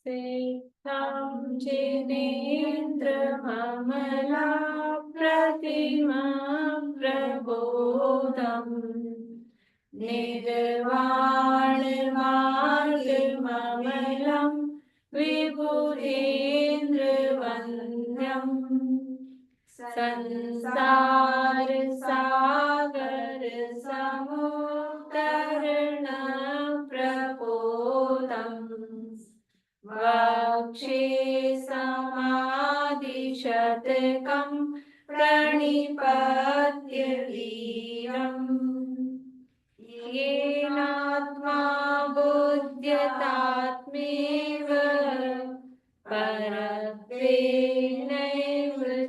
सिद्धं जिनेन्द्रममलाप्रतिमा प्रबोधम् निर्वाणमार्गममलं विबुधेन्द्रवन्द्यम् संसार सागर समुद्धरण प्रबोधम् वक्षे समाधिशतकं प्रणिपत्य वीरम् येनात्मा बुध्यतात्मेव परत्वेनैव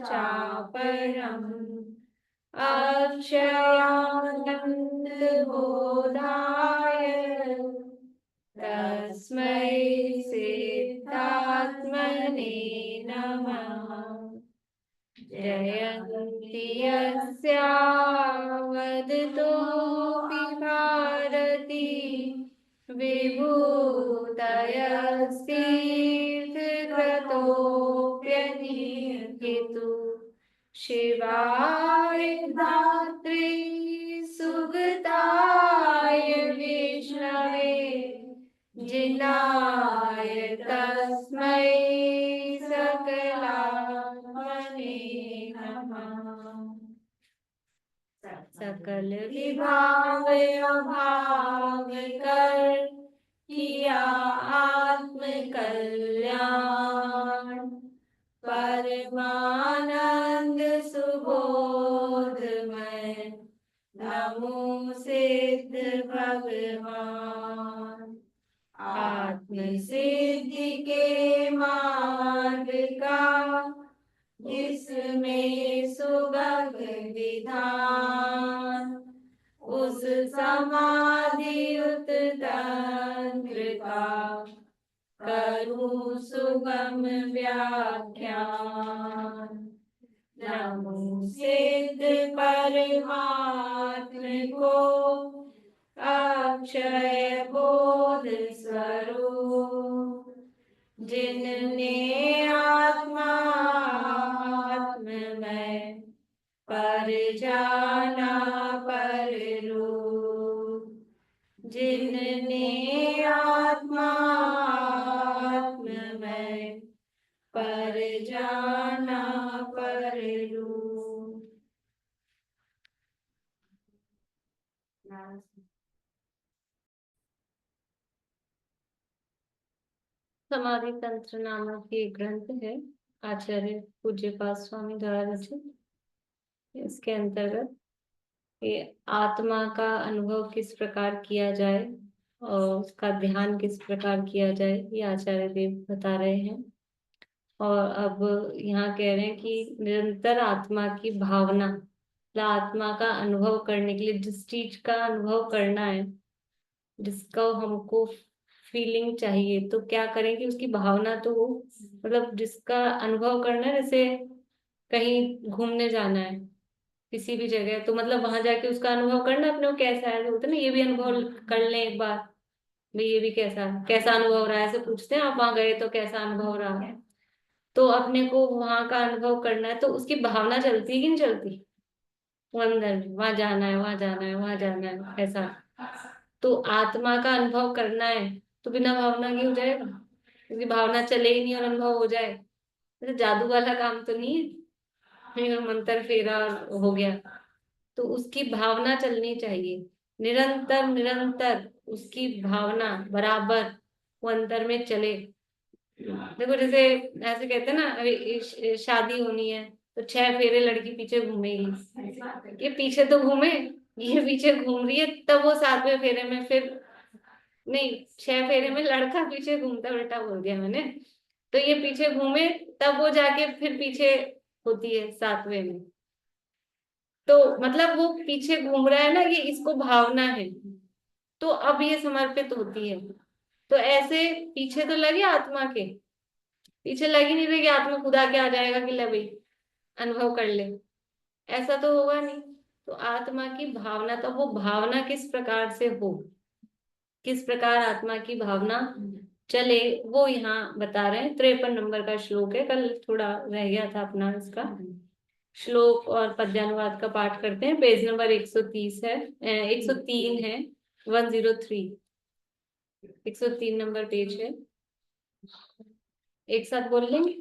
चापरम् अक्षयानन्दबोधाय तस्मै सिद्धात्मने नमः। जयन्ति यस्या वदतोऽपि भारती विभूतयस्तीर्थकृतोऽप्यनीहितु शिवाय धात्रे सुगताय विष्णवे जिनाय तस्मै सकलात्मने नमः। सकल विभाग अभाव कर किया आत्म कल्याण परमानंद सुबोधमय नमो सिद्ध भगवान। आत्म सिद्धि के मार्ग का जिसमें सुगम विधान उस समाधि युत तंत्र का करूं सुगम व्याख्यान। नमो सिद्ध परमात्म को अक्षय बोध स्वरूप जिनने आत्मात्ममय पर जाना पर रूप जिनने आत्मात्ममय पर जाना पर रूप। समाधि तंत्र नामक ये ग्रंथ है आचार्य पूज्यपाद स्वामी द्वारा रचित। इसके अंतर्गत ये आत्मा का अनुभव किस प्रकार किया जाए और उसका ध्यान किस प्रकार किया जाए ये आचार्य देव बता रहे हैं। और अब यहाँ कह रहे हैं कि निरंतर आत्मा की भावना, आत्मा का अनुभव करने के लिए जिस चीज का अनुभव करना है, जिसका हमको फीलिंग चाहिए, तो क्या करें कि उसकी भावना तो हो, मतलब जिसका अनुभव करना है, जैसे कहीं घूमने जाना है किसी भी जगह, तो मतलब वहां जाके उसका अनुभव करना अपने को कैसा है, बोलते ना ये भी अनुभव कर लें एक बार, भाई ये भी कैसा कैसा अनुभव रहा है, ऐसे पूछते हैं आप वहां गए तो कैसा अनुभव रहा है। तो अपने को वहां का अनुभव करना है तो उसकी भावना चलती है कि नहीं चलती, वो अंदर वहां जाना है, वहां जाना है, वहां जाना है, ऐसा। तो आत्मा का अनुभव करना है तो बिना भावना के हो जाएगा, क्योंकि भावना चले ही नहीं और अनुभव हो जाए, तो जादू वाला काम तो नहीं है, मंत्र फेरा और हो गया। तो उसकी भावना चलनी चाहिए, निरंतर निरंतर उसकी भावना बराबर वो अंतर में चले। देखो जैसे ऐसे कहते हैं ना, अभी शादी होनी है तो 6 फेरे लड़की पीछे घूमेगी, ये पीछे तो घूमे, ये पीछे घूम रही है, तब वो 7वें फेरे में फिर नहीं, 6 फेरे में लड़का पीछे घूमता, उल्टा बोल दिया मैंने। तो ये पीछे घूमे तब वो जाके फिर पीछे होती है 7वें में। तो मतलब वो पीछे घूम रहा है ना, ये इसको भावना है, तो अब ये समर्पित होती है। तो ऐसे पीछे तो लगे आत्मा के, पीछे लगी नहीं रही कि आत्मा खुदा के आ जाएगा कि ले भाई अनुभव कर ले, ऐसा तो होगा नहीं। तो आत्मा की भावना, तो वो भावना किस प्रकार से हो, किस प्रकार आत्मा की भावना चले वो यहाँ बता रहे हैं। 53 नंबर का श्लोक है, कल थोड़ा रह गया था अपना इसका श्लोक और पद्यानुवाद का पाठ करते हैं। पेज नंबर 130 है, 103 है, 103, 103 नंबर पेज है। एक साथ बोल लेंगे।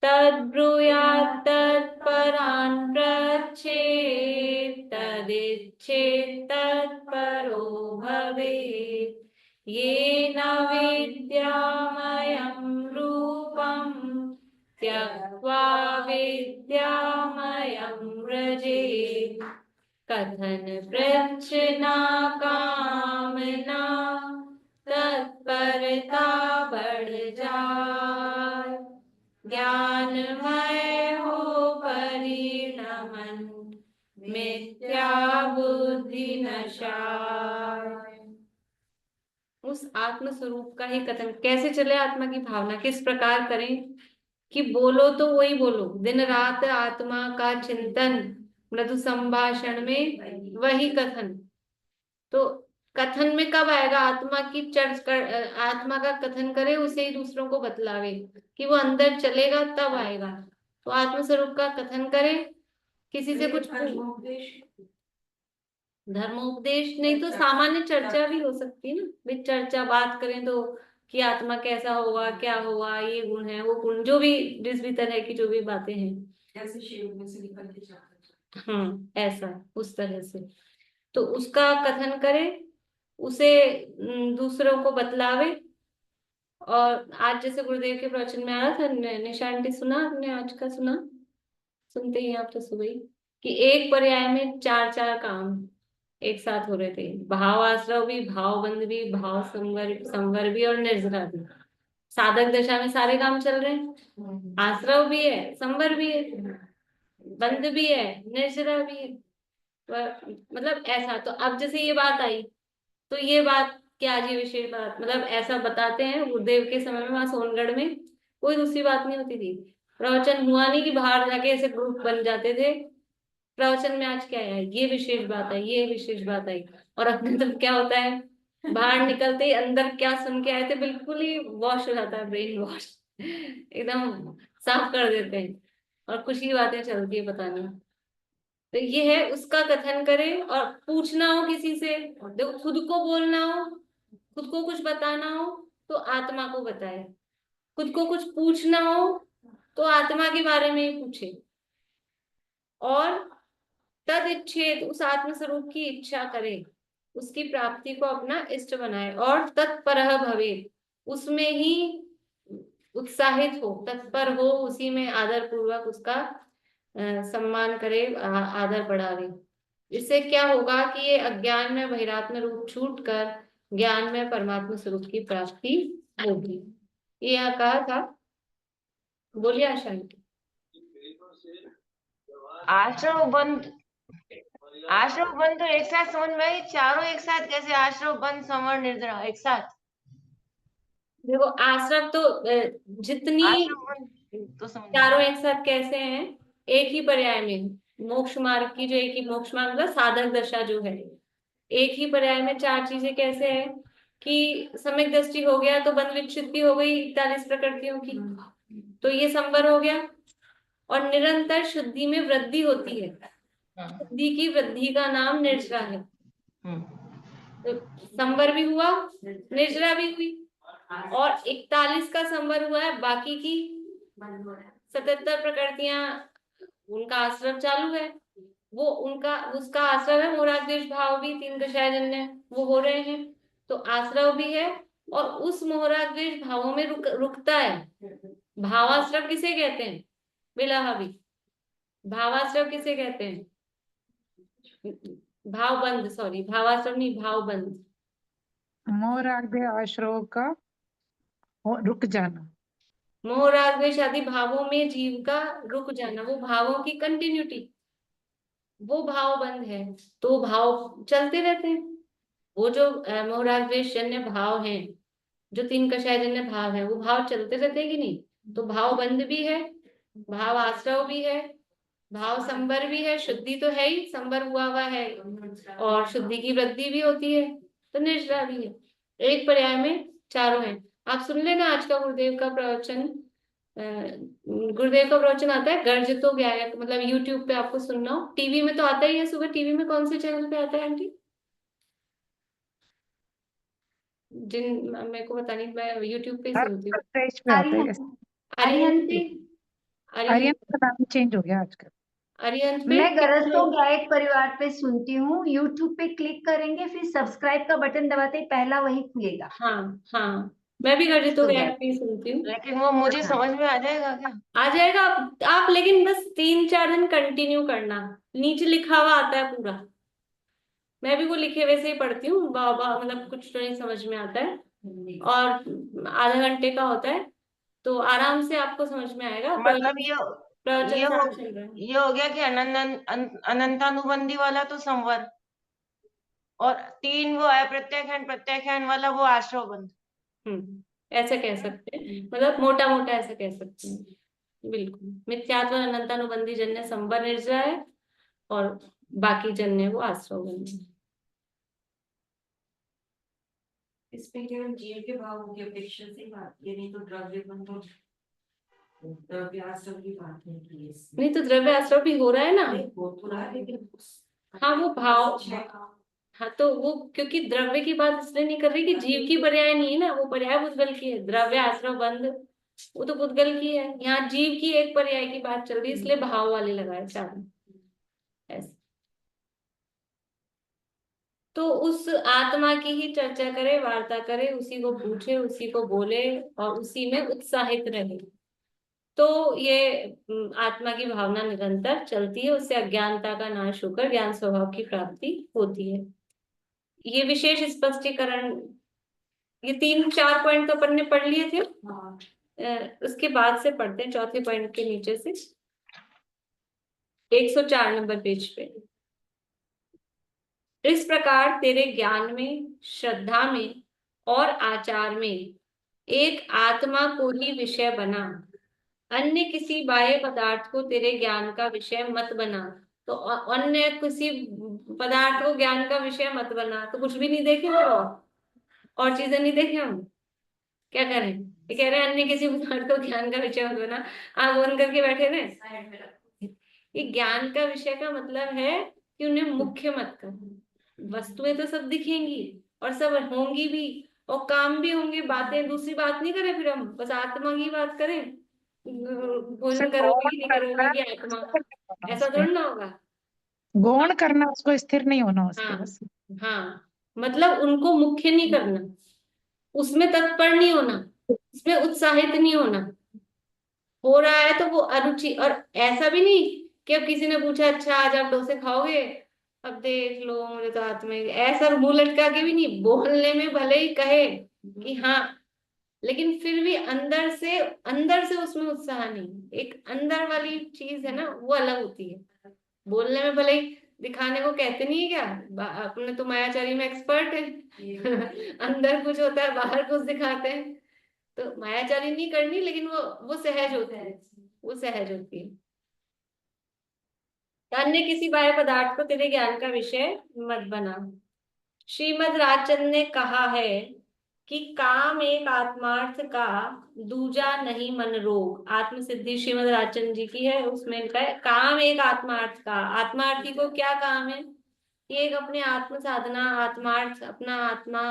तद्ब्रूयात् तत्परान् पृच्छेत् तदिच्छेत् तत्परो भवेत् येन विद्यामयं रूपं त्यक्त्वा विद्यामयं व्रजेत्। कथन प्रच्छना कामना तत्परता बढ़ जाए। ज्ञानमय हो परिणमन मिथ्या बुद्धि नशाय। उस आत्म स्वरूप का ही कथन कैसे चले, आत्मा की भावना किस प्रकार करें कि बोलो तो वही बोलो, दिन रात आत्मा का चिंतन, मृदु संभाषण में वही कथन। तो कथन में कब आएगा, आत्मा की आत्मा का कथन करे, उसे ही दूसरों को बतलावे कि वो अंदर चलेगा तब आएगा। तो आत्म स्वरूप का कथन करे, किसी से कुछ धर्मोपदेश नहीं तो सामान्य चर्चा भी हो सकती है ना, भी चर्चा बात करें तो कि आत्मा कैसा होगा, क्या होगा, ये गुण है वो गुण, जो भी जिस भी तरह की जो भी बातें हैं, ऐसे शेर में से निकल के जाता हाँ ऐसा उस तरह से। तो उसका कथन करे, उसे दूसरों को बतलावे। और आज जैसे गुरुदेव के प्रवचन में आ रहा था, निशा आंटी सुना आपने आज का? सुना, सुनते ही आप तो सुबह ही कि एक पर्याय में चार चार काम एक साथ हो रहे थे। भाव आश्रव भी, भाव बंध भी, भाव संवर संवर भी और निर्जरा भी। साधक दशा में सारे काम चल रहे हैं, आश्रव भी है, संवर भी है, बंध भी है, निर्जरा भी है। मतलब ऐसा। तो अब जैसे ये बात आई, तो ये बात क्या, आज ये विशेष बात, मतलब ऐसा बताते हैं गुरुदेव के समय में वहां सोनगढ़ में कोई दूसरी बात नहीं होती थी। प्रवचन हुआ नहीं कि बाहर जाके ऐसे ग्रुप बन जाते थे। प्रवचन में आज क्या है, ये विशेष बात है, ये विशेष बात आई। और अपने तब क्या होता है, बाहर निकलते ही अंदर क्या सुन के आए थे बिल्कुल ही वॉश हो जाता है, ब्रेन वॉश एकदम साफ कर देते हैं और कुछ ही बातें चलती है पता नहीं। तो ये है, उसका कथन करे। और पूछना हो किसी से, देखो खुद को बोलना हो, खुद को कुछ बताना हो तो आत्मा को बताए, खुद को कुछ पूछना हो तो आत्मा के बारे में ही पूछे। और तद इच्छेद, उस आत्म स्वरूप की इच्छा करे, उसकी प्राप्ति को अपना इष्ट बनाए। और तत्परः भवे, उसमें ही उत्साहित हो, तत्पर हो, उसी में आदर पूर्वक उसका सम्मान करे, आदर बढ़ावे। इससे क्या होगा कि ये अज्ञान में बहिरात्म रूप छूट कर ज्ञान में परमात्मा स्वरूप की प्राप्ति होगी। ये यहाँ कहा था। बोलिए आशा आंटी। आश्रव बंद, आश्रव बंद तो एक साथ समझ में आई, चारों एक साथ कैसे? आश्रव बंद संवर निर्जरा एक साथ? देखो आश्रम तो जितनी, आश्रव बंद तो समझ में चारों एक साथ कैसे हैं, एक ही पर्याय में। मोक्ष मार्ग की जो एक ही मोक्ष मार्ग मतलब साधक दशा जो है, एक ही पर्याय में चार चीजें कैसे है कि सम्यक दृष्टि हो गया तो बंध विच्छित्ति हो गई 41 प्रकृतियों की, तो ये संवर हो गया। और निरंतर शुद्धि में वृद्धि होती है, शुद्धि की वृद्धि का नाम निर्जरा है। तो संवर भी हुआ, निर्जरा भी हुई। और 41 का संवर हुआ है, बाकी की 77 प्रकृतियां, उनका आश्रम चालू है। वो उनका उसका आश्रम है मोरादेश भाव भी, तीन कषायजन्य वो हो रहे हैं। तो आश्रव भी है और उस मोहराद्वेष भावों में रुकता है। भावाश्रम किसे कहते हैं, बिलाहा भी। भावाश्रम किसे कहते हैं, भावबंद, सॉरी भावाश्रम नहीं, भावबंद। मोह राग दे आश्रव का रुक जाना, मोह राग द्वेष आदि भावों में जीव का रुक जाना, वो भावों की कंटिन्यूटी, वो भाव बंद है। तो भाव चलते रहते हैं। वो जो मोह राग द्वेष जन्य भाव हैं, जो तीन कषाय जन्य भाव है, वो भाव चलते रहते हैं कि नहीं? तो भाव बंद भी है, भाव आश्रव भी है, भाव संवर भी है, शुद्धि तो है ही, संवर हुआ है, और शुद्धि की वृद्धि भी होती है, तो निजरा भी है। एक पर्याय में चारों हैं। आप सुन लेना आज का गुरुदेव का प्रवचन। गुरुदेव का प्रवचन आता है गर्ज तो गायक, मतलब यूट्यूब पे आपको सुनना हो, टीवी में तो आता ही है सुबह। टीवी में कौन से चैनल पे आता है आंटी? जिन मेरे को पता नहीं, मैं यूट्यूब पे ही हर सुनती हूँ। देश में होते हैं अरिहंत जैसे। अरिहंत पे। अरिहंत आर्यन अरिहंत। का नाम चेंज हो गया आजकल। अरिहंत पे मैं क्या गरजतो है? गायक परिवार पे सुनती हूँ। यूट्यूब पे क्लिक करेंगे, फिर सब्सक्राइब का बटन दबाते ही पहला वही खुलेगा। हाँ हाँ, मैं भी गर्ज तो तो गायक गायक, पे ही सुनती हूँ। लेकिन वो मुझे हाँ। समझ में आ जाएगा क्या? आ जाएगा आप लेकिन बस 3-4 दिन कंटिन्यू करना। नीचे लिखा हुआ आता है पूरा। मैं भी वो लिखे वैसे ही पढ़ती हूँ बाबा, मतलब कुछ तो नहीं समझ में आता है। और आधा घंटे का होता है, तो आराम से आपको समझ में आएगा। मतलब प्रवचन ये हो साथ चल रहा है। ये हो गया कि अनंतानुबंधी वाला तो संवर, और 3 वो है प्रत्याख्यान प्रत्याख्यान वाला, वो आश्रव बंद। ऐसा कह सकते हैं, मतलब मोटा मोटा ऐसा कह सकते हैं। बिल्कुल, मिथ्यात्व अनंतानुबंधी जन्य संवर निर्जरा है, और बाकी जन्य वो आश्रव बंधी है। इसमें केवल जीव के भावों की अपेक्षा से बात की, नहीं तो द्रव्य बंधु द्रव्य आश्रम की बात नहीं की इसमें। नहीं तो द्रव्य आश्रव भी हो रहा है ना। नहीं, वो तो रहा है, लेकिन हाँ वो भाव, हाँ तो वो क्योंकि द्रव्य की बात इसलिए नहीं कर रही कि जीव की पर्याय नहीं है ना, वो पर्याय पुद्गल की है। द्रव्य आश्रव बंध वो तो पुद्गल की है, यहाँ जीव की एक पर्याय की बात चल रही है, इसलिए भाव वाले लगाए चारों ऐसे। तो उस आत्मा की ही चर्चा करे, वार्ता करे, उसी को पूछे, उसी को बोले, और उसी में उत्साहित रहे, तो ये आत्मा की भावना निरंतर चलती है। उससे अज्ञानता का नाश होकर ज्ञान स्वभाव की प्राप्ति होती है। ये विशेष स्पष्टीकरण, ये 3-4 पॉइंट तो अपन ने पढ़ लिए थे। उसके बाद से पढ़ते हैं चौथे पॉइंट के नीचे से, 104 नंबर पेज पे। इस प्रकार तेरे ज्ञान में, श्रद्धा में और आचार में एक आत्मा को ही विषय बना, अन्य किसी बाह्य पदार्थ को तेरे ज्ञान का विषय मत बना। तो अन्य किसी पदार्थ को ज्ञान का विषय मत बना, तो कुछ भी नहीं देखे और चीजें नहीं देखे हम, क्या करें? ये कह रहे हैं अन्य किसी पदार्थ को ज्ञान का विषय मत बना, आंख बंद करके बैठे रहे। ये ज्ञान का विषय का मतलब है कि उन्हें मुख्य मत कर। वस्तुएं तो सब दिखेंगी और सब होंगी भी, और काम भी होंगे, बातें दूसरी बात नहीं करें, फिर हम बस आत्मा की बात करें। उसे भोजन करोगे गौण कि नहीं करना, करोगे कि आत्मा, स्थिर नहीं होना ऐसा उसमें। थोड़ा ना होगा। गौण करना, उसको स्थिर नहीं होना उस पे हाँ बस। हाँ, मतलब उनको मुख्य नहीं करना, उसमें तत्पर नहीं होना, उसमें उत्साहित नहीं होना। हो रहा है तो वो अरुचि, और ऐसा भी नहीं कि अब किसी ने पूछा अच्छा आज आप डोसे खाओगे, अब देख लो मुझे तो हाथ में, ऐसा मुंह लटका के भी नहीं। बोलने में भले ही कहे कि हाँ, लेकिन फिर भी अंदर से उसमें उत्साह नहीं। एक अंदर वाली चीज है ना, वो अलग होती है। बोलने में भले ही दिखाने को कहते नहीं है क्या, अपने तो मायाचारी में एक्सपर्ट है। अंदर कुछ होता है, बाहर कुछ दिखाते हैं। तो मायाचारी नहीं करनी, लेकिन वो सहज होती है, वो सहज होती है। अन्य किसी बाह्य पदार्थ को तेरे ज्ञान का विषय मत बना। श्रीमद राजचंद्र ने कहा है कि काम एक आत्मार्थ का, दूजा नहीं मन रोग। आत्मसिद्धि श्रीमद राजचंद्र जी की है, उसमें लिखा है काम एक आत्मार्थ का। आत्मार्थी को क्या काम है? कि एक अपने आत्म साधना, आत्मार्थ, अपना आत्मा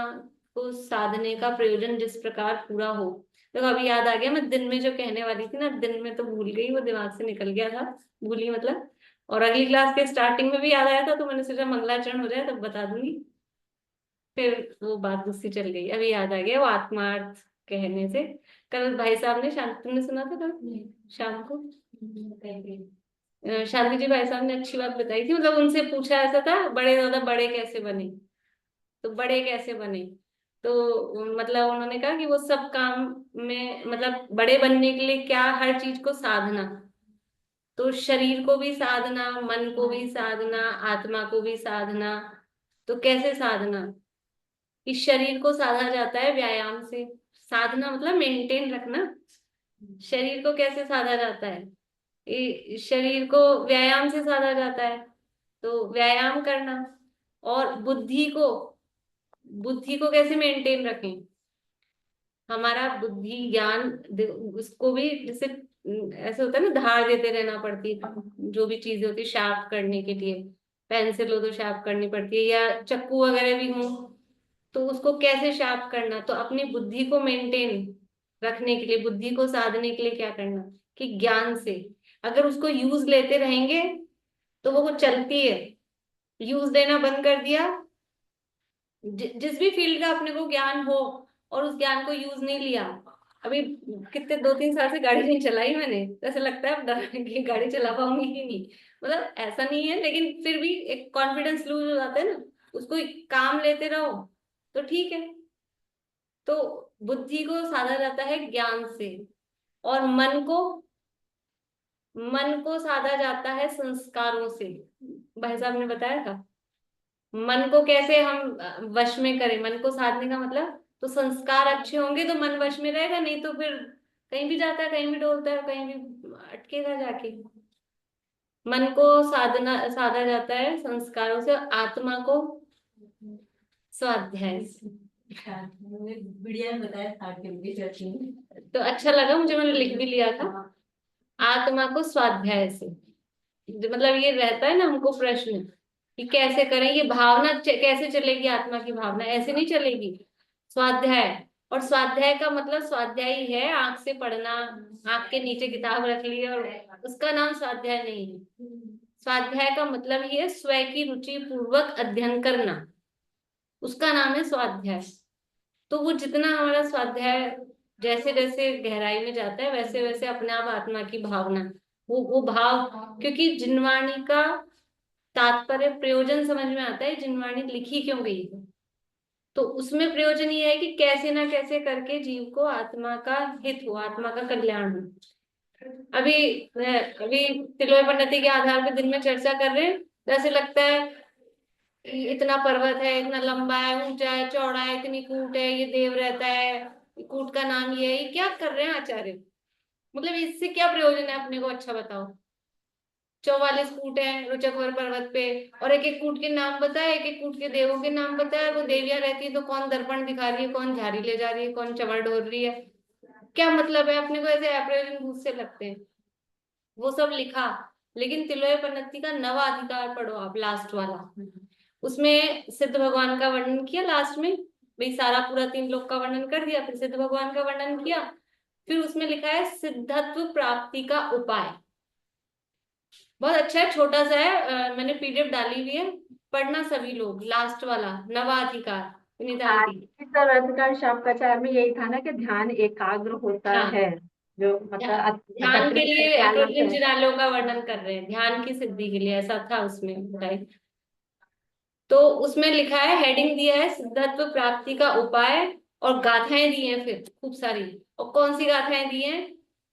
को साधने का प्रयोजन जिस प्रकार पूरा हो। देखो अभी याद आ गया, मैं दिन में जो कहने वाली थी ना, दिन में तो भूल गई, वो दिमाग से निकल गया था, भूली मतलब। और अगली क्लास के स्टार्टिंग में भी याद आया था, तो मैंने सोचा मंगलाचरण हो जाए तब बता दूंगी, फिर वो बात दूसरी चल गई। अभी याद आ गया, वो आत्मार्थ कहने से। कल भाई साहब ने, शांति तुमने सुना था कल शाम को? शांति जी भाई साहब ने अच्छी बात बताई थी, मतलब उनसे पूछा ऐसा था, बड़े ज्यादा बड़े कैसे बने, तो बड़े कैसे बने, तो मतलब उन्होंने कहा कि वो सब काम में, मतलब बड़े बनने के लिए क्या, हर चीज को साधना, तो शरीर को भी साधना, मन को भी साधना, आत्मा को भी साधना। तो कैसे साधना? कि शरीर को साधा जाता है व्यायाम से। साधना मतलब मेंटेन रखना। शरीर को कैसे साधा जाता है? शरीर को व्यायाम से साधा जाता है, तो व्यायाम करना। और बुद्धि को कैसे मेंटेन रखें? हमारा बुद्धि ज्ञान उसको भी जैसे ऐसे होता है ना, धार देते रहना पड़ती है, जो भी चीजें होती है शार्प करने के लिए, पेंसिल हो तो शार्प करनी पड़ती है, या चक्कू वगैरह भी हो तो उसको कैसे शार्प करना। तो अपनी बुद्धि को मेंटेन रखने के लिए, बुद्धि को साधने के लिए क्या करना, कि ज्ञान से अगर उसको यूज लेते रहेंगे तो वो चलती है। यूज देना बंद कर दिया, जिस भी फील्ड का अपने को ज्ञान हो और उस ज्ञान को यूज नहीं लिया, अभी कितने 2-3 साल से गाड़ी नहीं चलाई मैंने, तो ऐसा लगता है अब डर कि गाड़ी चला पाऊंगी कि नहीं। मतलब ऐसा नहीं है, लेकिन फिर भी एक कॉन्फिडेंस लूज हो जाता है ना, उसको काम लेते रहो तो ठीक है। तो बुद्धि को साधा जाता है ज्ञान से, और मन को साधा जाता है संस्कारों से। भाई साहब ने बताया था मन को कैसे हम वश में करें। मन को साधने का मतलब, तो संस्कार अच्छे होंगे तो मन वश में रहेगा, नहीं तो फिर कहीं भी जाता है, कहीं भी डोलता है, कहीं भी अटकेगा जाके। मन को साधा जाता है संस्कारों से, आत्मा को स्वाध्याय से। बढ़िया बताया था कि मुझे चर्चा में। तो अच्छा लगा मुझे, मैंने लिख भी लिया था, आत्मा को स्वाध्याय से। मतलब ये रहता है ना हमको प्रश्न कि कैसे करें, ये भावना कैसे चलेगी, आत्मा की भावना ऐसे नहीं चलेगी। स्वाध्याय, और स्वाध्याय का मतलब स्वाध्याय ही है आंख से पढ़ना, आंख के नीचे किताब रख ली, और उसका नाम स्वाध्याय नहीं है। स्वाध्याय का मतलब ही है स्वयं की रुचि पूर्वक अध्ययन करना, उसका नाम है स्वाध्याय। तो वो जितना हमारा स्वाध्याय जैसे जैसे गहराई में जाता है, वैसे वैसे अपने आप आत्मा की भावना, वो भाव, क्योंकि जिनवाणी का तात्पर्य प्रयोजन समझ में आता है, जिनवाणी लिखी क्यों गई है। तो उसमें प्रयोजन ये है कि कैसे ना कैसे करके जीव को आत्मा का हित हो, आत्मा का कल्याण हो। अभी अभी तिलोय पन्नति के आधार पर दिन में चर्चा कर रहे हैं, तो ऐसे लगता है कि इतना पर्वत है, इतना लंबा है, ऊंचा है, चौड़ा है, इतनी कूट है, ये देव रहता है, कूट का नाम ये है, ये क्या कर रहे हैं आचार्य। मतलब इससे क्या प्रयोजन है अपने को, अच्छा बताओ। 44 कूट है रुचकवर पर्वत पे, और एक एक कूट के नाम बताए, एक एक कूट के देवों के नाम बताए। वो देवियां रहती है तो कौन दर्पण दिखा रही है, कौन झाड़ी ले जा रही है, कौन चमड़ ढोर रही है, क्या मतलब है। अपने को ऐसे अप्रयोजन भूत से लगते हैं, वो सब लिखा। लेकिन तिलोय पन्नति का नवा अधिकार पढ़ो आप, लास्ट वाला, उसमें सिद्ध भगवान का वर्णन किया लास्ट में। भाई सारा पूरा 3 लोक का वर्णन कर दिया, फिर सिद्ध भगवान का वर्णन किया, फिर उसमें लिखा है सिद्धत्व प्राप्ति का उपाय। बहुत अच्छा है, छोटा सा है, मैंने पीडीएफ डाली हुई है, पढ़ना सभी लोग, लास्ट वाला नवाधिकार निदांती। सर्वाधिकार शापकाचार में यही था ना कि ध्यान एकाग्र होता हाँ, है, जो मतलब ध्यान के एकत्रित लिए करके आना अप्रतिम है। जिनालों का वर्णन कर रहे हैं, ध्यान की सिद्धि के लिए, ऐसा था उसमें राइट। तो उसमें लिखा है, हेडिंग दिया है सिद्धत्व प्राप्ति का उपाय, और गाथाएं दी हैं फिर खूब सारी। और कौन सी गाथाएं दी हैं,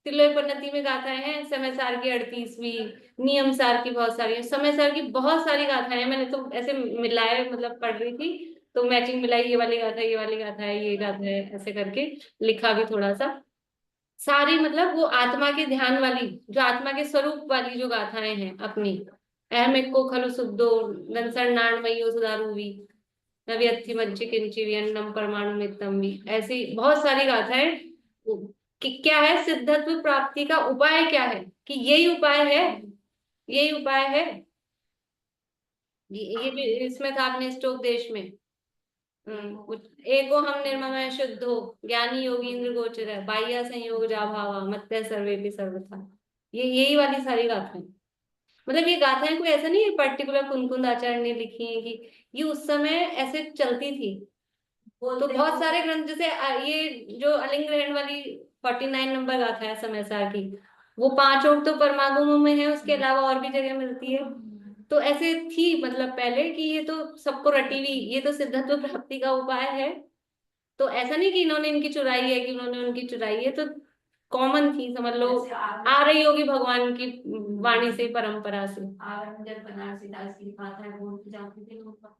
तिलोय पन्नति में गाथाएं हैं, समय सार की 38वीं, नियम सार की बहुत सारी, समय सार की बहुत सारी गाथाएं हैं। मैंने तो ऐसे मिलाए, मतलब पढ़ रही थी तो मैचिंग मिलाई, ये वाली गाथा, ये वाली गाथा है, ये गाथा है, ऐसे करके लिखा भी थोड़ा सा। सारी मतलब वो आत्मा के ध्यान वाली, जो आत्मा के स्वरूप वाली जो गाथाएं हैं अपनी, अहमिको खलु शुद्धो गंसर्णाणमयो सुधारूवी नव्यत्थि मज्जि किंचि वियन्नम परमाणु मित्तम भी, ऐसी बहुत सारी गाथाएं। कि क्या है सिद्धत्व प्राप्ति का उपाय, क्या है कि यही उपाय है, यही उपाय है। ये भी इसमें था अपने स्टोक देश में। एको हम निर्ममः शुद्धो ज्ञानी योगींद्र गोचर है, बाह्य संयोग जा भावा मत्तः सर्वेपि सर्वथा। ये यही वाली सारी गाथाएं, मतलब ये गाथाएं कोई ऐसा नहीं है पर्टिकुलर कुंकुंद आचार्य ने लिखी है, कि ये उस समय ऐसे चलती थी। तो बहुत सारे ग्रंथ, जैसे ये जो अलिंग ग्रहण वाली 49 नंबर गाथा है समय सार की, वो 5 तो परमागमों में है, उसके अलावा और भी जगह मिलती है। तो ऐसे थी मतलब पहले, कि ये तो सबको रटी हुई, ये तो सिद्धत्व प्राप्ति का उपाय है। तो ऐसा नहीं कि इन्होंने इनकी चुराई है, कि उन्होंने उनकी चुराई है, तो कॉमन थी, समझ लो आ रही होगी भगवान की वाणी से, परंपरा से। बनारसी दास की बात है, वो जाते थे लोग।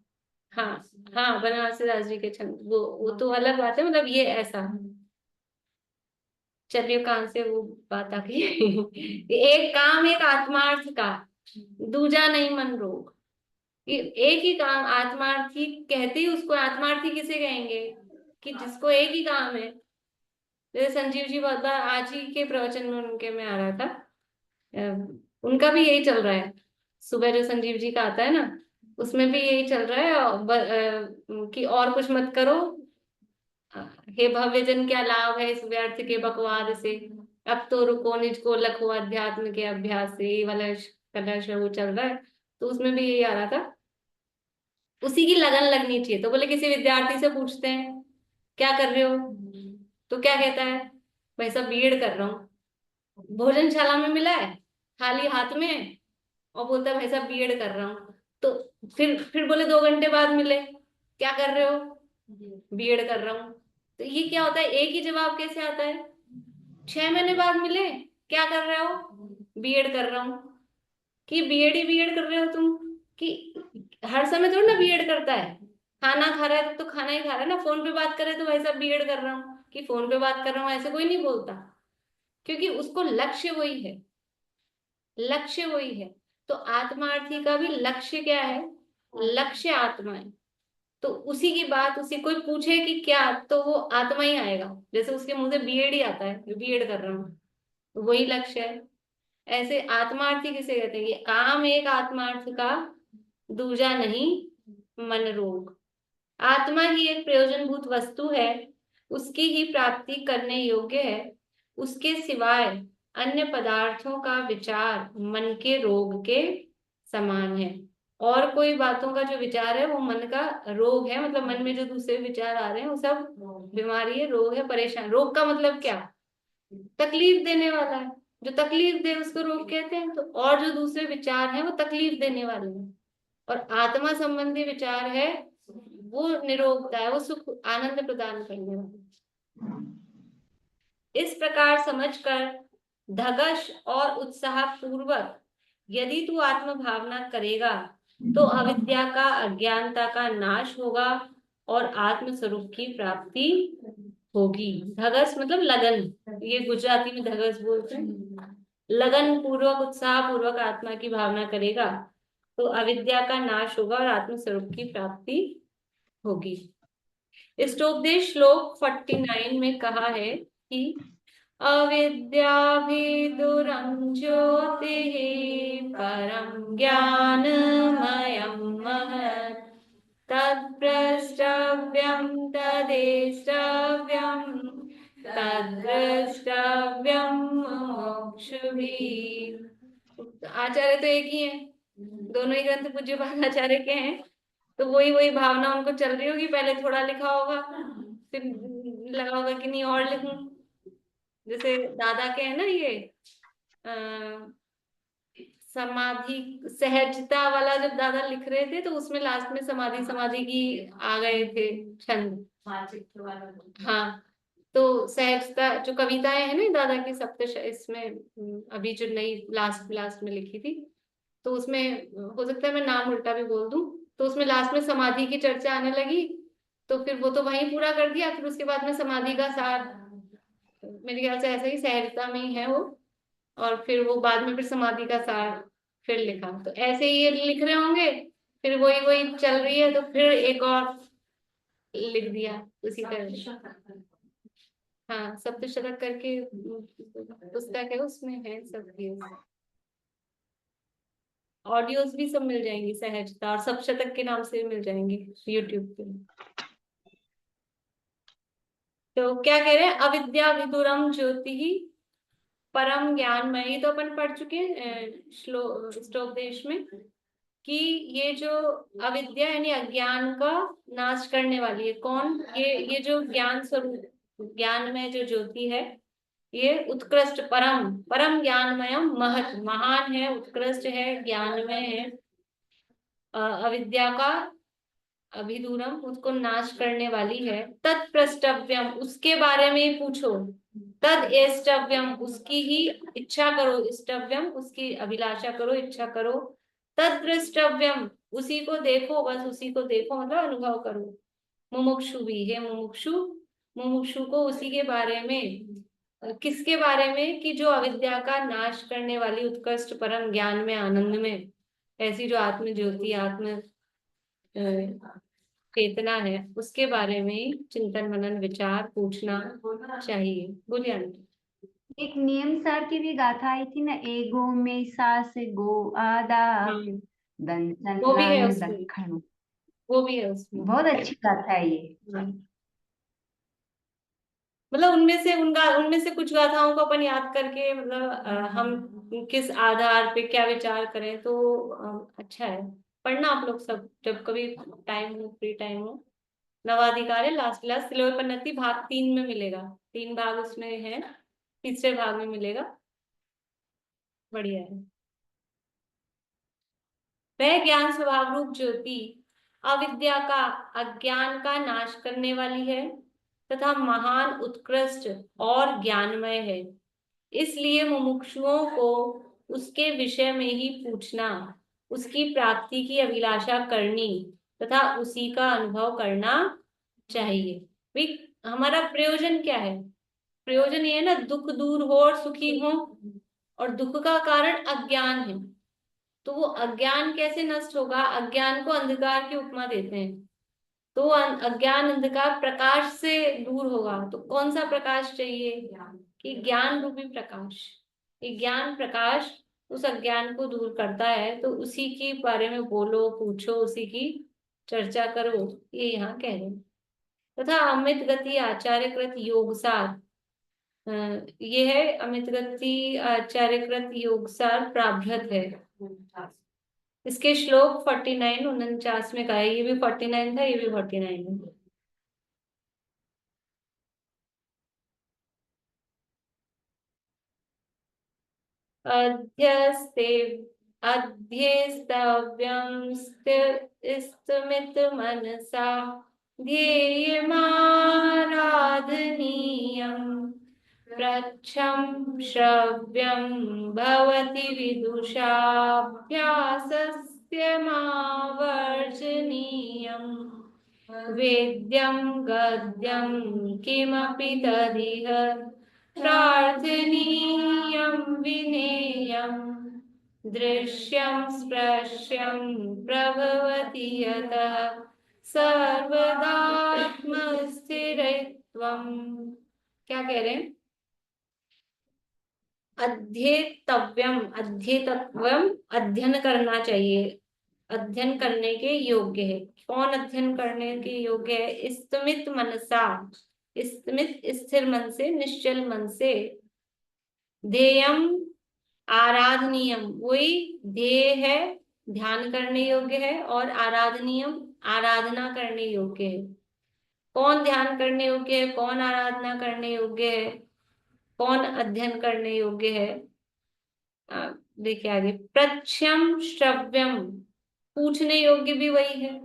हाँ हाँ, बनारसी दास जी के छंद, वो तो अलग बात है, मतलब ये ऐसा। चलिए कहाँ से वो बात आ गई। एक काम एक आत्मार्थ का, दूजा नहीं मन रोग। एक ही काम आत्मार्थी कहते ही, उसको आत्मार्थी किसे कहेंगे, कि जिसको एक ही काम है, जैसे संजीव जी बहुत बार आज ही के प्रवचन में उनके में आ रहा था, उनका भी यही चल रहा है। सुबह जो संजीव जी का आता है ना, उसमें भी यही चल रहा है, कि और कुछ मत करो, हे भव्य जन क्या लाभ है इस व्यर्थ के बकवाद से, अब तो रुको निज को लखो अध्यात्म के अभ्यास से, ये वाला कलश वो चल रहा है। तो उसमें भी यही आ रहा था, उसी की लगन लगनी चाहिए। तो बोले किसी विद्यार्थी से पूछते हैं क्या कर रहे हो, तो क्या कहता है, भाई साहब बीएड कर रहा हूँ। भोजनशाला में मिला है, खाली हाथ में है, और बोलता है भाई साहब बीएड कर रहा हूँ। तो फिर बोले 2 घंटे बाद मिले, क्या कर रहे हो, बीएड कर रहा हूँ। तो ये क्या होता है, एक ही जवाब कैसे आता है। 6 महीने बाद मिले, क्या कर रहे हो, बीएड कर रहा हूँ। कि बीएड ही बीएड कर रहे हो तुम, कि हर समय थोड़ा ना बीएड करता है। खाना खा रहा है तो खाना ही खा रहा है ना, फोन पे बात करे तो भाई साहब बीएड कर रहा हूँ, कि फोन पे बात कर रहा हूँ, ऐसे कोई नहीं बोलता, क्योंकि उसको लक्ष्य वही है, लक्ष्य वही है। तो आत्मार्थी का भी लक्ष्य क्या है, लक्ष्य आत्मा है। तो उसी की बात, उसी कोई पूछे कि क्या, तो वो आत्मा ही आएगा। जैसे उसके मुंह से बीएड ही आता है, बीएड कर रहा हूँ, तो वही लक्ष्य है। ऐसे आत्मार्थी किसे कहते हैं, ये काम एक आत्मार्थ का, दूजा नहीं मन रोग। आत्मा ही एक प्रयोजनभूत वस्तु है, उसकी ही प्राप्ति करने योग्य है। उसके सिवाय अन्य पदार्थों का विचार मन के रोग के समान है। और कोई बातों का जो विचार है वो मन का रोग है, मतलब मन में जो दूसरे विचार आ रहे हैं वो सब बीमारी है, रोग है, परेशान। रोग का मतलब क्या, तकलीफ देने वाला है, जो तकलीफ दे उसको रोग कहते हैं। तो और जो दूसरे विचार हैं वो तकलीफ देने वाले हैं, और आत्मा संबंधी विचार है वो निरोगता है, वो सुख आनंद प्रदान करने वाला। इस प्रकार समझकर धगश और उत्साह पूर्वक यदि तू आत्म भावना करेगा तो अविद्या का, अज्ञानता का नाश होगा और आत्म स्वरूप की प्राप्ति होगी। धगस मतलब लगन, ये गुजराती में धगस बोलते हैं। लगन पूर्वक, उत्साह पूर्वक आत्मा की भावना करेगा तो अविद्या का नाश होगा और आत्म स्वरूप की प्राप्ति होगी। इष्टोपदेश श्लोक 49 में कहा है कि अविद्याभिदुरं ज्योतिः परं ज्ञानमयं महत्, तद्द्रष्टव्यं तदेष्टव्यं तद्द्रष्टव्यं मुमुक्षुभिः। आचार्य तो एक ही है, दोनों ही ग्रंथ पूज्यपाद आचार्य के हैं। तो वही भावना उनको चल रही होगी, पहले थोड़ा लिखा होगा, फिर लगा होगा कि नहीं और लिखूं। जैसे दादा के है ना ये समाधि सहजता वाला, जब दादा लिख रहे थे तो उसमें लास्ट में समाधि समाधि की आ गए थे छंद। हाँ, तो सहजता जो कविताएं है ना दादा की सप्त, इसमें अभी जो नई लास्ट में लिखी थी, तो उसमें हो सकता है मैं नाम उल्टा भी बोल दूं, तो उसमें लास्ट में समाधि की चर्चा आने लगी, तो फिर वो तो वहीं पूरा कर दिया। फिर उसके बाद में समाधि का सार, मेरे ख्याल से ऐसे ही सहजता में ही है वो, और फिर वो बाद में फिर समाधि का सार फिर लिखा। तो ऐसे ही ये लिख रहे होंगे, फिर वही चल रही है, तो फिर एक और लिख दिया उसी तरह। हाँ, सप्तशतक करके पुस्तक है, उसमें है सब ये ऑडियोज भी सब मिल जाएंगी, सहजता और सप्तशतक के नाम से मिल जाएंगे यूट्यूब पे। तो क्या कह रहे हैं, अविद्या विदुरम ज्योति ही परम ज्ञानमय, ये तो अपन पढ़ चुके हैं श्लोकदेश में, कि ये जो अविद्या यानी अज्ञान का नाश करने वाली है कौन, ये जो ज्ञान स्वरूप ज्ञान में जो ज्योति है, ये उत्कृष्ट परम ज्ञानमय महत, महान है, उत्कृष्ट है, ज्ञानमय है। अविद्या का अभिदूरम, उसको नाश करने वाली है। तत्प्रष्टव्यम, उसके बारे में ही पूछो। तद एष्टव्यम, उसकी ही इच्छा करो। इष्टव्यम, उसकी अभिलाषा करो, इच्छा करो। तद द्रष्टव्यम, उसी को देखो, बस उसी को देखो, मतलब अनुभव करो। मुमुक्षु भी है, मुमुक्षु को उसी के बारे में, किसके बारे में, कि जो अविद्या का नाश करने वाली उत्कृष्ट परम ज्ञान में, आनंद में, ऐसी जो आत्म ज्योति, आत्म चेतना है उसके बारे में चिंतन मनन विचार पूछना चाहिए। बोलिए आंटी। एक नियम सार की भी गाथा आई थी ना, एगो में सास गो आदा हाँ, दंसन वो भी है लान उसमें, दखन। वो भी है उसमें। बहुत अच्छी गाथा है ये। हाँ। मतलब उनमें से कुछ गाथाओं को अपन याद करके मतलब हम किस आधार पे क्या विचार करें तो अच्छा है पढ़ना आप लोग सब जब कभी टाइम हो, फ्री टाइम हो। नवाधिकार है लास्ट क्लास तिलोपन्नति भाग 3 में मिलेगा, 3 भाग उसमें है, तीसरे भाग में मिलेगा। बढ़िया है। वह ज्ञान स्वभाव रूप ज्योति अविद्या का अज्ञान का नाश करने वाली है तथा महान उत्कृष्ट और ज्ञानमय है। इसलिए मुमुक्षुओं को उसके विषय में ही पूछना, उसकी प्राप्ति की अभिलाषा करनी तथा उसी का अनुभव करना चाहिए। भाई हमारा प्रयोजन क्या है? प्रयोजन ये है ना, दुख दूर हो और सुखी हो, और दुख का कारण अज्ञान है। तो वो अज्ञान कैसे नष्ट होगा? अज्ञान को अंधकार की उपमा देते हैं। तो अज्ञान अंधकार प्रकाश से दूर होगा। तो कौन सा प्रकाश चाहिए? कि ज्ञान रूपी प्रकाश। ये ज्ञान प्रकाश उस अज्ञान को दूर करता है, तो उसी के बारे में बोलो, पूछो, उसी की चर्चा करो, ये यहाँ कह रहे हैं। तथा अमित गति आचार्यकृत योगसार, ये है अमित गति आचार्यकृत योगसार प्राभृत है। इसके श्लोक 49 49 में कहा है। ये भी 49 था, ये भी 49 है। अध्यस्ते अध्येस्तव्यं स्थिमित मनसा ध्येयमाराधनीयम् प्रच्छं श्रव्यं भवति विदुषाभ्यासस्य मावर्जनीयम् वेद्यं गद्यं किमपि तदिह प्रार्थनीयं विनेयं दृश्यं स्पृश्यं प्रभवति यतः सर्वदात्मस्थिरत्वम्। क्या कह रहे हैं? अध्येतव्यम, अध्येतव्यम अध्ययन करना चाहिए, अध्ययन करने के योग्य है। कौन अध्ययन करने के योग्य है? स्थिमित मनसा, स्थिमित स्थिर मन से, निश्चल मन से। ध्येयम आराधनीयम, वही ध्येय है, ध्यान करने योग्य है, और आराधनीयम आराधना करने योग्य है। कौन ध्यान करने योग्य है? कौन आराधना करने योग्य है? कौन अध्ययन करने योग्य है? देखिए आगे, प्रच्छम श्रव्यम, पूछने योग्य भी वही है।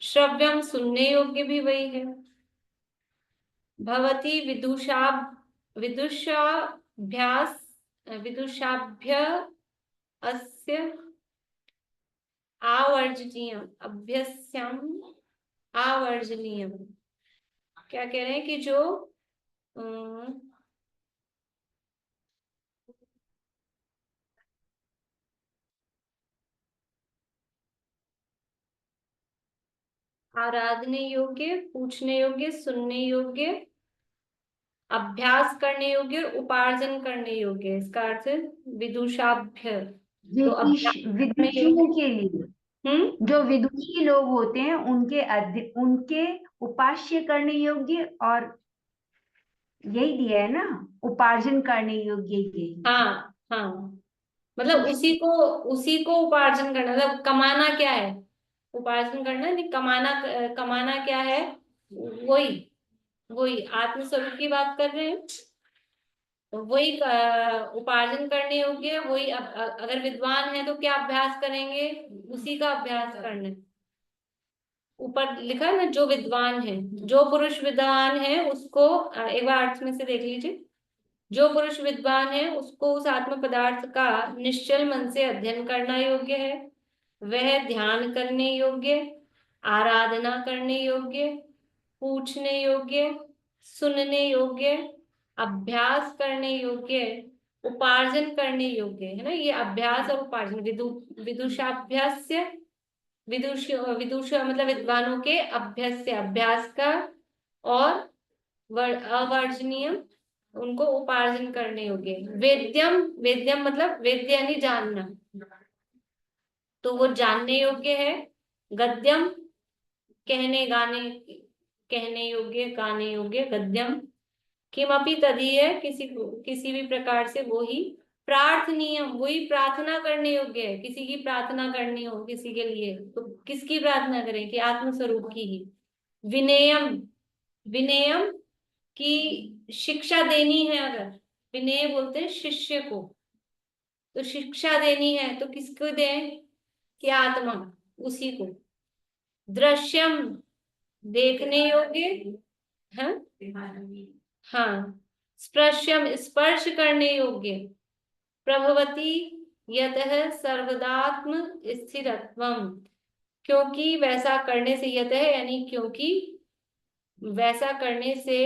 श्रव्यम, सुनने योग्य भी वही है। भवती विदुषाभ्यास विदुषाभ्य अस्य आवर्जनीयम, अभ्यस्यम आवर्जनीयम। क्या कह रहे हैं कि जो आराधने योग्य, पूछने योग्य, सुनने योग्य, अभ्यास करने योग्य, उपार्जन करने योग्य। इसका अर्थ विदुषाभ्य, तो अभ्यास करने विदुषियों योग्य। के लिए, जो विदुषी लोग होते हैं उनके उपास्य करने योग्य, और यही दिया है ना, उपार्जन करने योग्य यही। हाँ हाँ, मतलब उसी को उपार्जन करना, मतलब कमाना क्या है? उपार्जन करना नहीं, कमाना। कमाना क्या है? वही वही आत्मस्वरूप की बात कर रहे हैं। तो वही उपार्जन करने योग्य वही। अगर विद्वान है तो क्या अभ्यास करेंगे? उसी का अभ्यास करना है। ऊपर लिखा है ना, जो विद्वान है, जो पुरुष विद्वान है उसको एक बार अर्थ में से देख लीजिए। जो पुरुष विद्वान है उसको उस आत्म पदार्थ का निश्चल मन से अध्ययन करना योग्य है। वह ध्यान करने योग्य, आराधना करने योग्य, पूछने योग्य, सुनने योग्य, अभ्यास करने योग्य, उपार्जन करने योग्य है ना। ये अभ्यास और उपार्जन, विदुषाभ्यास्य विदुष मतलब विद्वानों के अभ्यास से, अभ्यास का, और अवर्जनीयम उनको उपार्जन करने योग्य। वेद्यम, वेद्यम मतलब वेद्य यानी जानना, तो वो जानने योग्य है। गद्यम कहने गाने, कहने योग्य, गाने योग्य, गद्यम। किमपि तदीय किसी भी प्रकार से वो ही। प्रार्थनीयम वही प्रार्थना करने योग्य है, किसी की प्रार्थना करनी हो किसी के लिए तो किसकी प्रार्थना करें कि आत्मस्वरूप की ही। विनेयम, विनेयम की शिक्षा देनी है, अगर विनय बोलते हैं शिष्य को, तो शिक्षा देनी है तो किसको दें कि आत्मा, उसी को। दृश्यम देखने योग्य, हाँ हाँ। स्पर्शम स्पर्श करने योग्य। प्रभवती यतः सर्वदात्म स्थिरत्वम, क्योंकि वैसा करने से, यतः यानी क्योंकि, वैसा करने से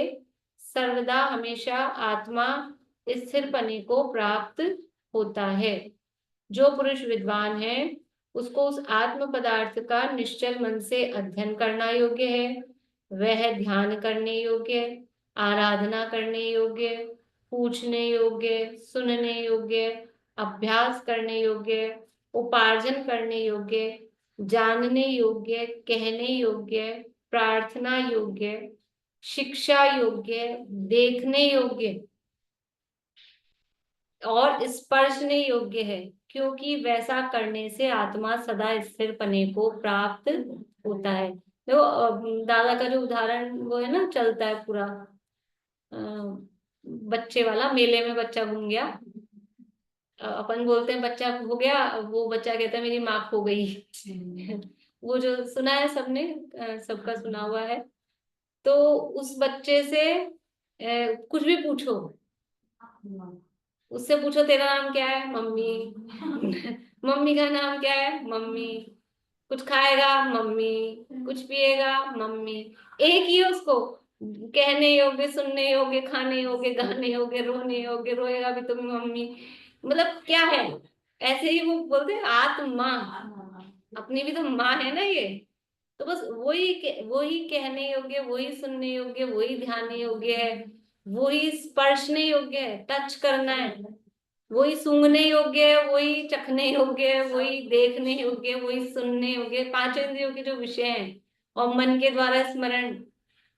सर्वदा हमेशा आत्मा स्थिरपने को प्राप्त होता है। जो पुरुष विद्वान है उसको उस आत्म पदार्थ का निश्चल मन से अध्ययन करना योग्य है। वह ध्यान करने योग्य, आराधना करने योग्य, पूछने योग्य, सुनने योग्य, अभ्यास करने योग्य, उपार्जन करने योग्य, जानने योग्य, कहने योग्य, प्रार्थना योग्य, शिक्षा योग्य, देखने योग्य और स्पर्शने योग्य है, क्योंकि वैसा करने से आत्मा सदा स्थिर पने को प्राप्त होता है। देखो दादा का जो उदाहरण वो है ना, चलता है पूरा बच्चे वाला। मेले में बच्चा घूम गया, अपन बोलते हैं बच्चा हो गया, वो बच्चा कहता है मेरी माँ खो गई। वो जो सुना है सबने, सबका सुना हुआ है। तो उस बच्चे से कुछ भी पूछो, उससे पूछो तेरा नाम क्या है, मम्मी। मम्मी का नाम क्या है, मम्मी। कुछ खाएगा, मम्मी। कुछ पिएगा, मम्मी। एक ही है उसको, कहने योग्य, सुनने योग्य, खाने योग्य, गाने योग्य, रोने योग्य, रोएगा भी तो मम्मी। मतलब क्या है, ऐसे ही वो बोलते हैं आत्मा, अपनी भी तो माँ है ना ये। तो बस वही कहने योग्य, वही सुनने योग्य, वही ध्यान योग्य है, वही स्पर्शने योग्य है, टच करना है, वही सूंघने योग्य है, वही चखने योग्य है, वही देखने योग्य है, वही सुनने योग्य है। पांचों इंद्रियों के जो विषय हैं, और मन के द्वारा स्मरण,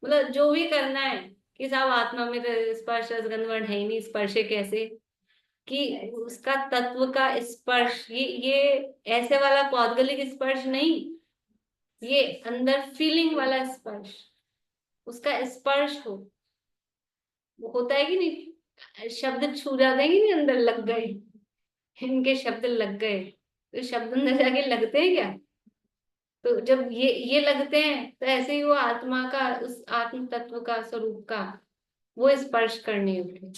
मतलब जो भी करना है कि साहब आत्मा में तो स्पर्श रसगंध वर्ण है ही नहीं, स्पर्श कैसे, कि उसका तत्व का स्पर्श, ये ऐसे वाला पौद्गलिक स्पर्श नहीं, ये अंदर फीलिंग वाला स्पर्श, उसका स्पर्श हो। वो होता है कि नहीं, शब्द छू जाते हैं कि नहीं, अंदर लग गए, इनके शब्द लग गए, तो शब्द अंदर जाके लगते हैं क्या? तो जब ये लगते हैं तो ऐसे ही वो आत्मा का, उस आत्म तत्व का, स्वरूप का वो स्पर्श करने योग्य।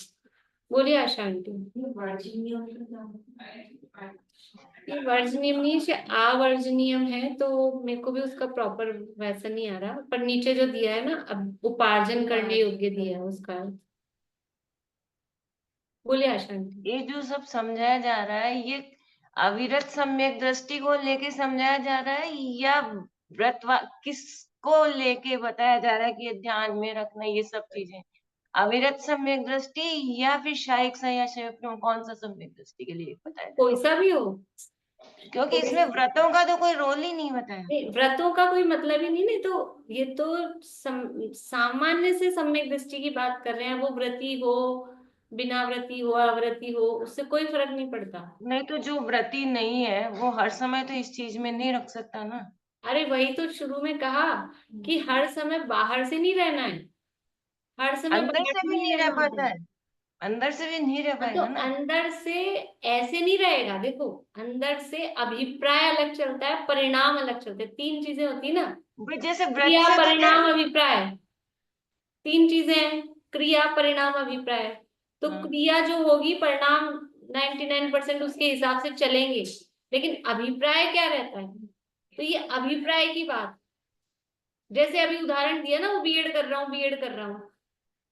बोलिए आशा आंटी। ये वर्जनीयम नहीं है, आवर्जनीयम है, तो मेरे को भी उसका प्रॉपर वैसा नहीं आ रहा, पर नीचे जो दिया है ना, अब उपार्जन करने योग्य दिया है उसका। बोलिए आशा आंटी। ये जो सब समझाया जा रहा है, ये अविरत सम्यक दृष्टि को लेके समझाया जा रहा है, या किसको लेके बताया जा रहा है कि ये ध्यान में रखना ये सब चीजें? अविरत सम्यक दृष्टि या फिर शायिक संयम, कौन सा सम्यक दृष्टि के लिए बताया जा कोई सा भी हो, रहा है? क्योंकि इसमें व्रतों का तो कोई रोल ही नहीं बताया। व्रतों का कोई मतलब ही नहीं। नहीं तो ये तो सामान्य से सम्यक दृष्टि की बात कर रहे हैं। वो व्रती हो, बिना व्रती हो, अव्रती हो, उससे कोई फर्क नहीं पड़ता। नहीं तो जो व्रती नहीं है वो हर समय तो इस चीज में नहीं रख सकता ना। अरे वही तो शुरू में कहा कि हर समय बाहर से नहीं रहना है, हर समय अंदर बाहर से से भी नहीं नहीं रह रहना पाता होता है। है, अंदर से भी नहीं रह तो पाएगा ना। अंदर से ऐसे नहीं रहेगा। देखो, अंदर से अभिप्राय अलग चलता है, परिणाम अलग चलते हैं, तीन चीजें होती ना, भाई जैसे व्रत क्रिया से तो परिणाम अभिप्राय, तीन चीजें हैं, क्रिया परिणाम अभिप्राय। तो हाँ। क्रिया जो होगी, परिणाम 99% उसके हिसाब से चलेंगे, लेकिन अभिप्राय क्या रहता है? तो ये अभिप्राय की बात, जैसे अभी उदाहरण दिया ना, वो बीएड कर रहा हूँ, बीएड कर रहा हूँ,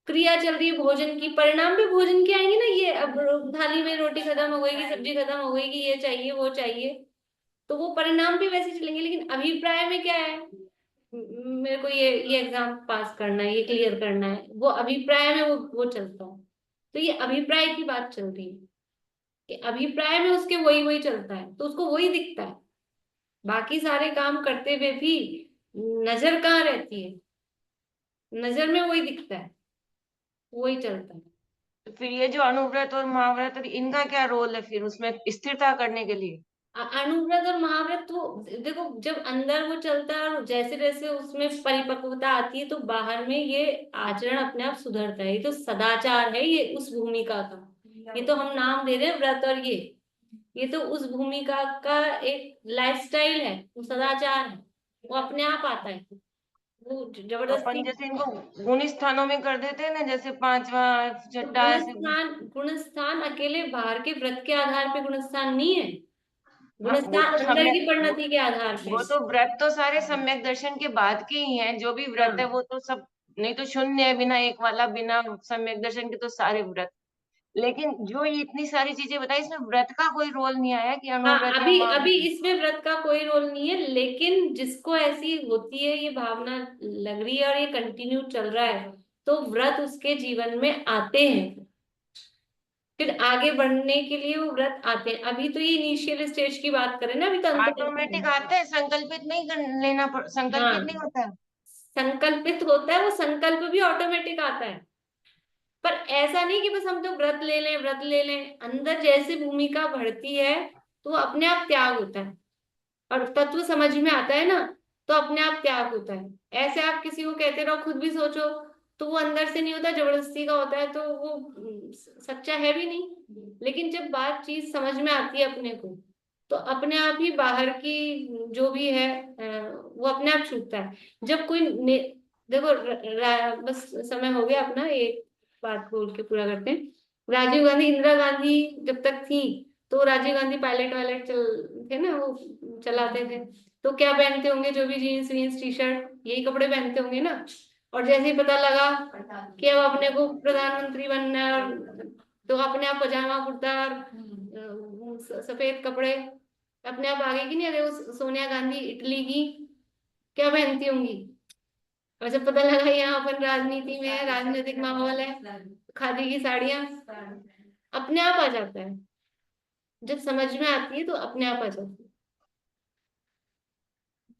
क्रिया चल रही है भोजन की, परिणाम भी भोजन के आएंगे ना। ये अब थाली में रोटी खत्म हो गई, सब्जी खत्म हो गई, कि ये चाहिए वो चाहिए, तो वो परिणाम भी वैसे चलेंगे। लेकिन अभिप्राय में क्या है, मेरे को ये एग्जाम पास करना है, ये क्लियर करना है, वो अभिप्राय में वो चलता है। तो ये अभिप्राय की बात चल रही है कि अभिप्राय में उसके वही वही चलता है, तो उसको वही दिखता है। बाकी सारे काम करते हुए भी नजर कहाँ रहती है, नजर में वही दिखता है, वही चलता है। तो फिर ये जो अनुव्रत और महाव्रत, इनका क्या रोल है फिर उसमें स्थिरता करने के लिए? अनुव्रत और महाव्रत तो देखो, जब अंदर वो चलता है और जैसे जैसे उसमें परिपक्वता आती है तो बाहर में ये आचरण अपने आप सुधरता है। ये तो सदाचार है, ये उस भूमिका का, ये तो हम नाम दे रहे हैं व्रत, और ये तो उस भूमिका का एक लाइफस्टाइल है, वो सदाचार है, वो अपने आप आता है, वो अपन जबरदस्ती। जैसे इनको गुण स्थानों में कर देते हैं ना, जैसे पांचवा तो छठा ऐसे। गुणस्थान अकेले बाहर के व्रत के आधार पे गुणस्थान नहीं है, हाँ, वो गुणस्थान तो अंदर की सम्यक परिणति के आधार पे। वो तो व्रत तो सारे सम्यक दर्शन के बाद के ही हैं। जो भी व्रत है हाँ वो तो सब, नहीं तो शून्य है, बिना एक वाला, बिना सम्यक दर्शन के तो सारे व्रत। लेकिन जो ये इतनी सारी चीजें बताई, इसमें व्रत का कोई रोल नहीं आया कि हाँ, अनुव्रत या अभी अभी महाव्रत। इसमें व्रत का कोई रोल नहीं है, लेकिन जिसको ऐसी होती है ये भावना लग रही है और ये कंटिन्यू चल रहा है, तो व्रत उसके जीवन में आते हैं, फिर आगे बढ़ने के लिए वो व्रत आते हैं। अभी तो ये इनिशियल स्टेज की बात करें ना, अभी तो ऑटोमेटिक अंत। आते हैं, संकल्पित नहीं लेना संकल्पित नहीं हाँ, होता है। संकल्पित होता है, वो संकल्प भी ऑटोमेटिक आता है। पर ऐसा नहीं कि बस हम तो व्रत ले लें, व्रत ले लें, अंदर जैसे भूमिका बढ़ती है तो वो अपने आप त्याग होता है, और तत्व समझ में आता है ना, तो अपने आप त्याग होता है। ऐसे आप किसी को कहते रहो, खुद भी सोचो, तो वो अंदर से नहीं होता, जबरदस्ती का होता है, तो वो सच्चा है भी नहीं। लेकिन जब बात चीज समझ में आती है अपने को, तो अपने आप ही बाहर की जो भी है वो अपने आप छूटता है। जब कोई देखो बस समय हो गया अपना, एक बात बोल के पूरा करते हैं। राजीव गांधी, इंदिरा गांधी जब तक थी, तो राजीव गांधी पायलट वायलट चल थे ना, वो चलाते थे, तो क्या पहनते होंगे, जो भी जीन्स वीन्स टी शर्ट, यही कपड़े पहनते होंगे ना। और जैसे ही पता लगा कि अब अपने को प्रधानमंत्री बनना है, और तो अपने आप पजामा कुर्ता और सफेद कपड़े अपने आप आगे की नहीं आगे। वो सोनिया गांधी इटली की क्या पहनती होंगी, और जब पता लगा यहाँ अपन राजनीति में है, राजनीतिक माहौल है, खादी की साड़ियां, अपने आप आ जाता है। जब समझ में आती है तो अपने आप आ जाती है।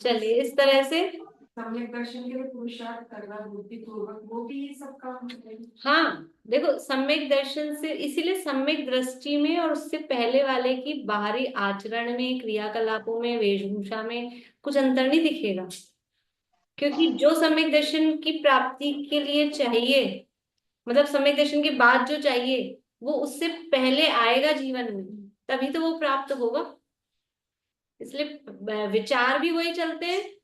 चलिए, इस तरह से सम्यक दर्शन के लिए पुरुषार्थ करना, बुद्धिपूर्वक, वो भी ये सब काम है। हाँ, देखो सम्यक दर्शन से, इसीलिए सम्यक दृष्टि में और उससे पहले वाले की बाहरी आचरण में, क्रियाकलापों में, वेशभूषा में कुछ अंतर नहीं दिखेगा। क्योंकि जो सम्यक दर्शन की प्राप्ति के लिए चाहिए, मतलब सम्यक दर्शन के बाद जो चाहिए, वो उससे पहले आएगा जीवन में, तभी तो वो प्राप्त होगा। इसलिए विचार भी वही चलते हैं।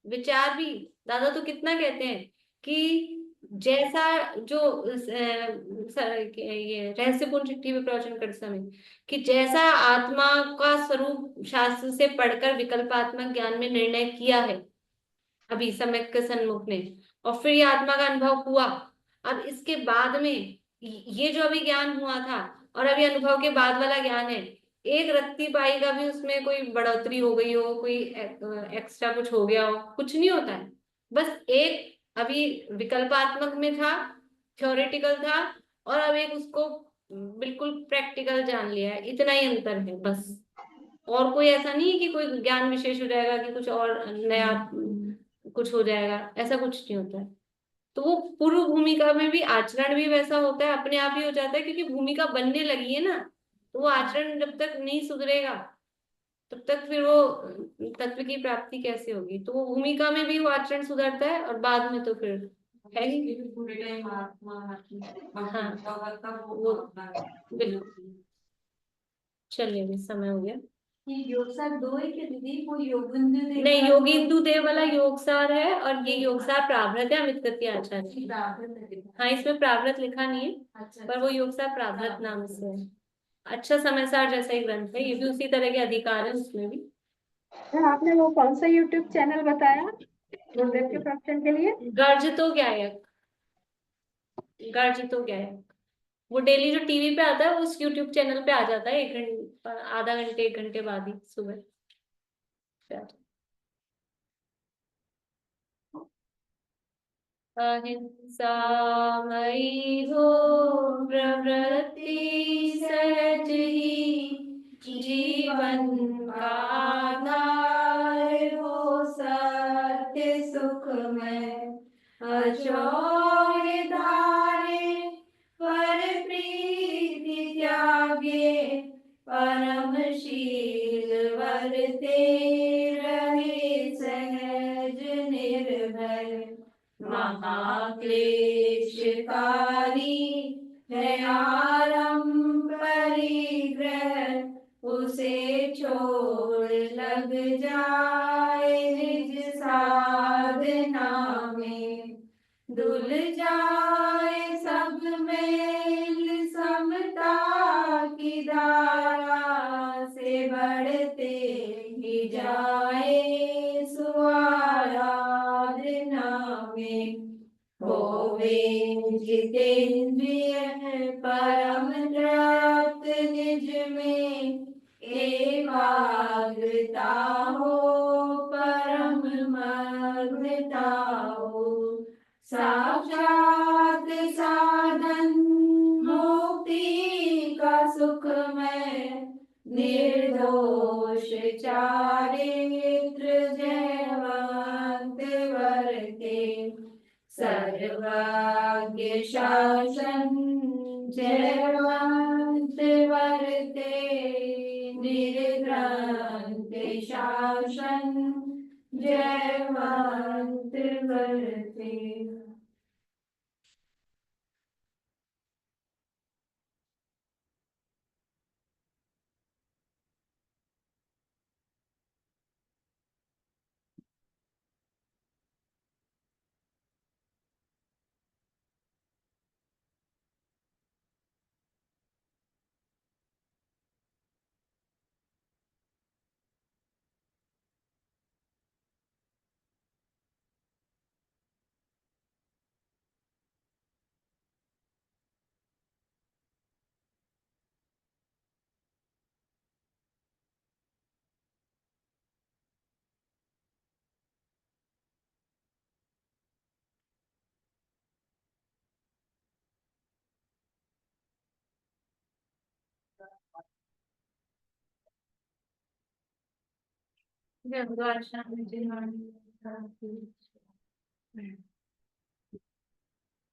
विचार भी दादा तो कितना कहते हैं कि जैसा जो ये रहस्यपूर्ण चिट्ठी में प्रवचन करते समय, कि जैसा आत्मा का स्वरूप शास्त्र से पढ़कर विकल्पात्मक ज्ञान में निर्णय किया है अभी सम्यक के सन्मुख ने, और फिर ये आत्मा का अनुभव हुआ, अब इसके बाद में ये जो अभी ज्ञान हुआ था और अभी अनुभव के बाद वाला ज्ञान है, एक रत्ती पाई का भी उसमें कोई बढ़ोतरी हो गई हो, कोई एक्स्ट्रा कुछ हो गया हो, कुछ नहीं होता है। बस एक अभी विकल्पात्मक में था, थ्योरेटिकल था, और अब एक उसको बिल्कुल प्रैक्टिकल जान लिया है, इतना ही अंतर है बस। और कोई ऐसा नहीं है कि कोई ज्ञान विशेष हो जाएगा, कि कुछ और नया कुछ हो जाएगा, ऐसा कुछ नहीं होता है। तो वो पूर्व भूमिका में भी आचरण भी वैसा होता है, अपने आप ही हो जाता है, क्योंकि भूमिका बनने लगी है ना, तो वो आचरण जब तक नहीं सुधरेगा तब तक फिर वो तत्व की प्राप्ति कैसे होगी। तो वो भूमिका में भी वो आचरण सुधरता है, और बाद में तो फिर है ही। ये भी पूरे टाइम आत्मा हाँ, भगवत का वो अपना बिल्कुल। चलिए, अभी समय हो गया। ये योग सार दो है कि दीदी, वो योगिंदु देव नहीं, का योगिंदु देव वाला योगसार है, और ये योगसार प्रावृत है, अमित गति आचार्य। प्रावृत है। हाँ, इसमें प्रावृत लिखा नहीं है, अच्छा, पर वो योगसार प्रावृत नाम से है। अच्छा समय सार जैसा ही ग्रंथ है, ये भी उसी तरह के अधिकार है उसमें भी। आपने वो कौन सा यूट्यूब चैनल बताया गुरुदेव के प्रवचन के लिए? गर्जितो गायक, गर्जितो गायक, वो डेली जो टीवी पे आता है, वो उस यूट्यूब चैनल पे आ जाता है, 1 घंटे, आधा घंटे 1 घंटे बाद ही सुबह। चलो। अहिंसा मई हो प्रवृत्ति सहज ही, जीवन का आधार हो सत्य सुख में, अचौर धारे पर प्रीति त्यागे, परमशील वर्ते रहे सहज निर्भय, महाक्लेशकारी है आरंभ परिग्रह, उसे छोड़ लग जाए निज साधना में, धुल जाए सब मेल समता की धारा से, बढ़ते ही जाए सुआराधना में, होवे जितेंद्रिय परम तृप्त निज में, एकाग्रता हो परम मग्नता हो, साक्षात साधन मुक्ति का सुख में, निर्दोष चारित्र जयवंत वर्ते, सर्वज्ञ शासन जयवंत वर्ते, निर्ग्रंथ शासन जयवंत वर्ते।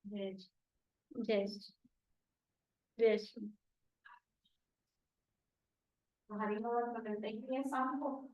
जय जय जय श्री। हमारी शाम को